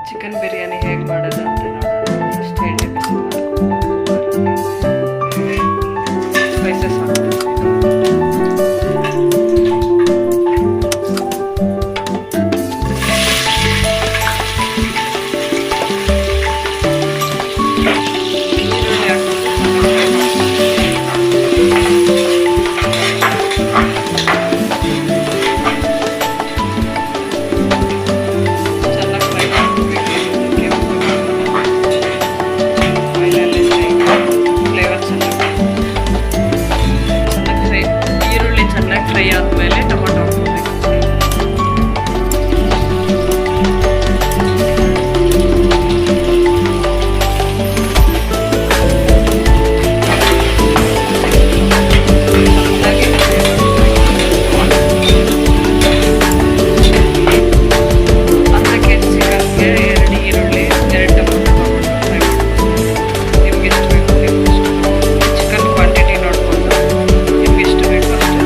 Chicken biryani ಹೇಗೆ ಮಾಡೋದು ಅಂತ ನೋಡೋಣ. ಫಸ್ಟ್ ಎಣ್ಣೆ ಬಿಸಿ ಸ್ಪೈಸಸ್ ಹಾಕ್ತೀನಿ. ಫ್ರೈ ಆದಮೇಲೆ ಟೊಮೊಟೊ ಹಾಕ್ಬೇಕು. ಅರ್ಧ ಕೆ ಜಿ ಚಿಕನ್ಗೆ 2 ಈರುಳ್ಳಿ 2 ಟೊಮೊಟೊ ನಿಮ್ಗೆ ಎಷ್ಟು ಬೇಕು ಚಿಕನ್ ಕ್ವಾಂಟಿಟಿ ನೋಡಿಕೊಂಡು ನಿಮ್ಗೆ ಎಷ್ಟು ಬೇಕು ಅಷ್ಟು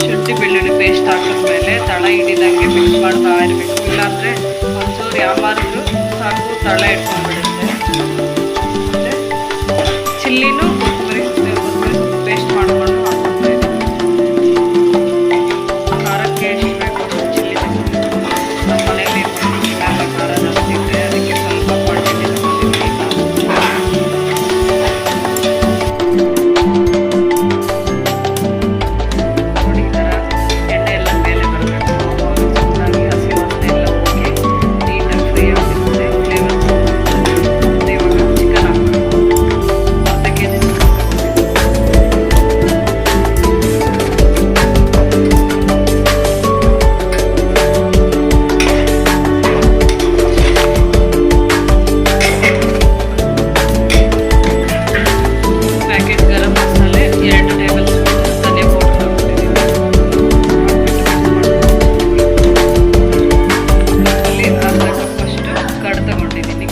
ಶುಂಠಿ ಬೆಳ್ಳುಳ್ಳಿ ಪೇಸ್ಟ್ ಹಾಕಿದ್ಮೇಲೆ ತಳ ಹಿಡಿದಂಗೆ ಮಿಕ್ಸ್ ಮಾಡ್ತಾ ಇರಬೇಕು. ಇಲ್ಲಾಂದರೆ ಒಂಚೂರು ಯಾವಾಗಲೂ ಸಾಕು ತಳ ಇಟ್ಕೊಂಡ್ಬಿಡುತ್ತೆ. ಮತ್ತು ಚಿಲ್ಲಿನೂ ಕೊತ್ತಂಬರಿ ಪೇಸ್ಟ್ ಮಾಡಿಕೊಂಡು ಹಾಕ್ತಾ ಇದ್ದೀನಿ. ಖಾರಕ್ಕೆ ಎಷ್ಟು ಬೇಕು ಅಷ್ಟು ಚಿಲ್ಲಿ ನಮ್ಮ ಮನೇಲಿ ಖಾರ ಜಾಸ್ತಿ ಇದೆ, ಅದಕ್ಕೆ ಸ್ವಲ್ಪ ಕ್ವಾಂಟಿಟಿ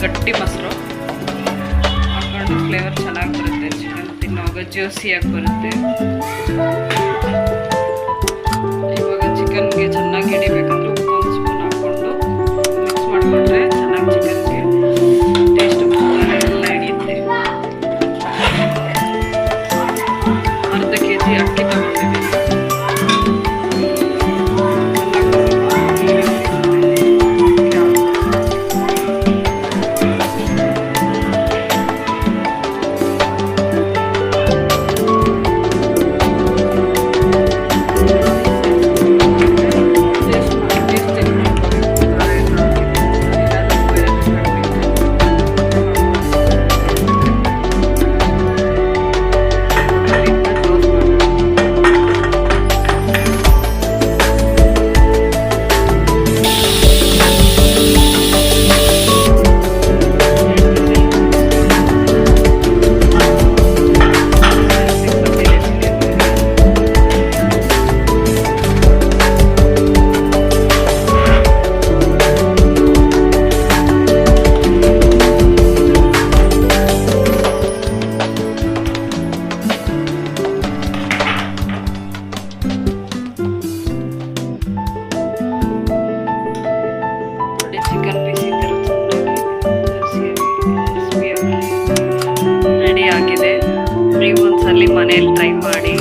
ಗಟ್ಟಿ ಮೊಸರು ಹಾಕೊಂಡು ಫ್ಲೇವರ್ ಚೆನ್ನಾಗಿ ಬರುತ್ತೆ. ಚಿಕನ್ ತಿನ್ನುವಾಗ ಜ್ಯೂಸಿಯಾಗಿ ಬರುತ್ತೆ. ಇವಾಗ ಚಿಕನ್ಗೆ ಚೆನ್ನಾಗಿ ಹಿಡಿಬೇಕಂದ್ರೆ ಉಪ್ಪು 1 ಸ್ಪೂನ್ ಹಾಕ್ಕೊಂಡು ಮಿಕ್ಸ್ ಮಾಡಿಕೊಂಡ್ರೆ ಚೆನ್ನಾಗಿ ಚಿಕನ್ಗೆ ಟೇಸ್ಟ್ ಎಲ್ಲ ಹಿಡಿಯುತ್ತೆ. ಅರ್ಧ ಕೆ ಜಿ ಅಕ್ಕಿ ತಗೊಂಡಿದ್ದೀನಿ. ಚಿಕನ್ ಪೀಸ್ ಈ ಥರ ರೆಡಿ ಆಗಿದೆ. ನೀವು ಒಂದ್ಸಲಿ ಮನೇಲಿ ಟ್ರೈ ಮಾಡಿ.